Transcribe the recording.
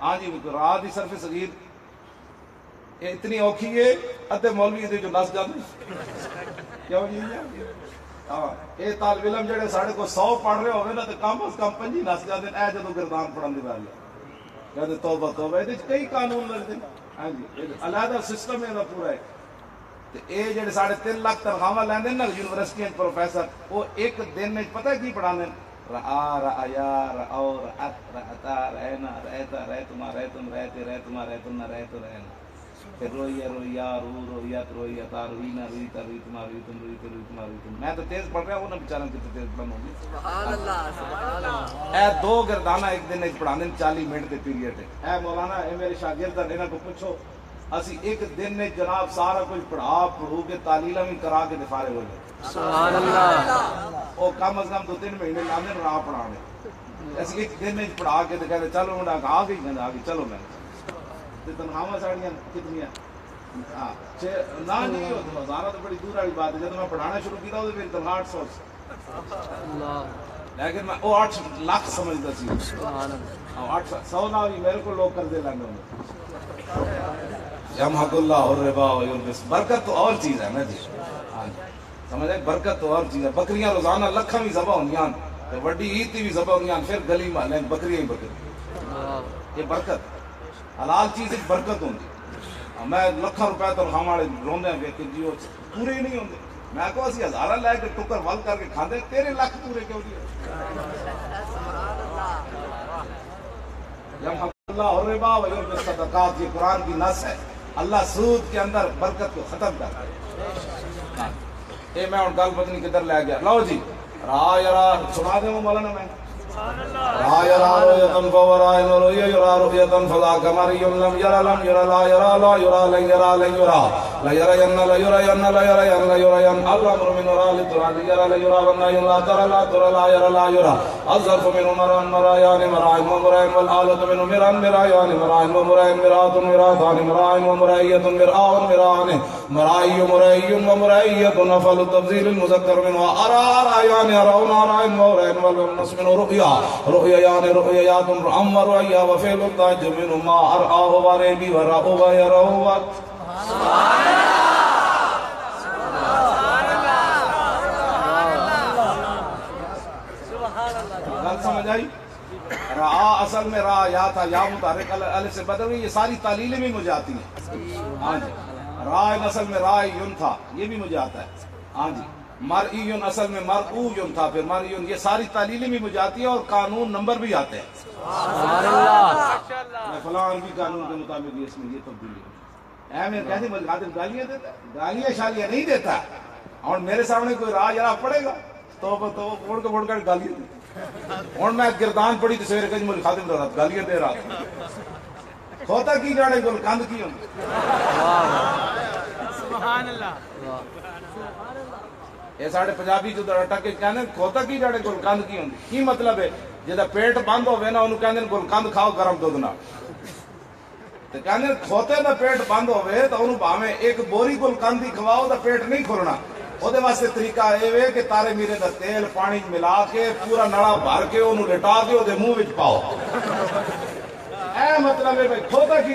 ہاں جی رات کی صرف صغیر اتنی اوکھی ہے ادھے مولوی دے جو نس جاتے کیوں جی ہاں یہ طالب علم جڑے ساڑھے کو 100 پڑھ رہے ہوئے نا تو کم از کم 5 نس جاتے ہیں اے جدو گردان پڑھن دی باری کہتے توبہ توبہ یہ کئی قانون لگتے ہیں ہاں جی علیحدہ سسٹم ہے پورا ہے تو یہ جڑے ساڑھے 3 لاکھ تنخواہ لیندے نا یونیورسٹی پروفیسر وہ ایک دن میں پتہ کی پڑھانے رآ رآیا رآو رأت رأتا رہنا رہتا رہتما رہتم رہتے رہتما رہتم نہ رہتو رہنا پھر رویا رویا رو رویت رویتا روینا رویتا رویتما رویتم رویتے رویتما رویتم میں تو تیز پڑھ رہا ہوں نا بیچاروں کی تو تیز پڑھنا ہوگی سبحان اللہ سبحان اللہ اے 2 گردانہ ایک دن پڑھانے 40 منٹ دے پیریڈ ہے اے مولانا اے میرے شاگرد ہیں انہاں کو پوچھو اسی ایک دن نے جناب سارا کچھ پڑھو کے تعلیلہ بھی کرا کے فارغ ہو جائے سبحان اللہ وہ کم از کم 2-3 مہینے لانے راہ پڑھانے ایسی ایک دن میں پڑھا کے کہتے چلو منڈا آ گئی چلو میں تنخواہ ساڑیاں کتنی نہ نہیں ہوتی ہزارہ تو بڑی دور والی بات ہے جب میں پڑھانا شروع کیا تو میری تنخواہ 800 لیکن میں وہ 8 لاکھ سمجھتا سی 800 نہ بھی میرے کو لوگ قرضے لینے ہوں یمحق اللہ الربا ویربی برکت تو اور چیز ہے نا جی سمجھ آئے برکت تو اور چیز ہے بکریاں روزانہ لکھاں بھی ذبح ہونیاں وڈی عید بھی ذبح ہونیاں پھر گلی محلے بکریاں ہی بکری یہ برکت حلال چیز ایک برکت ہوندی میں لکھاں روپے تنخواہ والے روندے ہیں کہ جی وہ پورے ہی نہیں ہوندے میں کو اسی ہزارہ لے کے ٹکر ول کر کے کھاندے تیرے لاکھ پورے کیوں دیے یمحق اللہ الربا ویربی الصدقات یہ قرآن کی نص ہے اللہ سود کے اندر برکت کو ختم کر دے اے میں ان گل پتنی کدھر لے گیا لو جی را یرا سنا دے مولانا میں را یرا رؤیتن فورائن ورؤی یرا رؤیتن فذاک مری لم یرا لا یرا لن یرا لا یرین الامر من ورا لترا یرا لا یرا والنهی لا ترى لا یرا لا یرا الظرف من مران مرایان مرائن ومرائن والآلة من مران مرایان مرائن ومرائن مرات مراتان مرائن ومرائیت مرآن مران مرائي مرائي ومرائية نفل التفضيل المذكر منه أرى رأيان يرون رأين ورأين والنص منه رؤيا رؤيان رؤيات أم رؤيا وفعل التاج منه ما أرآه وربي ورأه ويراه سبحان اللہ گل سمجھ آئی رآ اصل میں رآ یا تھا یا متحرک الف سے بدل گئی یہ ساری تعلیلیں بھی مجھے آتی ہیں ہاں جی رائن اصل میں رائیون تھا یہ بھی مجھے آتا ہے ہاں جی مرئیون اصل میں مرئویون تھا پھر مرئیون یہ ساری تعلیلیں بھی مجھے آتی ہیں اور قانون نمبر بھی آتے ہیں سبحان اللہ میں فلان بھی قانون کے مطابق اس میں یہ تبدیلی اے میں کہتے مجھے خاطر گالیاں دیتا ہے گالیاں شالیاں نہیں دیتا اور میرے سامنے کوئی راہ یرا پڑے گا تو پھوڑ کر گالیاں دیتا اور میں گردان پڑی تو سویرے کہ مجھے خاطر گالیاں دے رہا تھا کھوتا کی جاڑے گل کند کی ہوں سبحان اللہ یہ ساڑھے پنجابی جو اٹک کے کہنے کھوتا کی جاڑے گل کند کی ہوں کی مطلب ہے جہاں پیٹ بند ہوئے نا انہوں کہنے گل کند کھاؤ گرم دودھ نہ تو کہنے کھوتے دا پیٹ بند ہوئے تو انہوں باہمیں ایک بوری گل کند ہی کھواؤ دا پیٹ نہیں کھولنا وہ دے واسطے طریقہ اے کہ تارے میرے دا تیل پانی ملا کے پورا نڑا بھر کے انہوں لٹا کے وہ دے منہ وچ پاؤ اے مطلب ہے بھائی کھوتا کی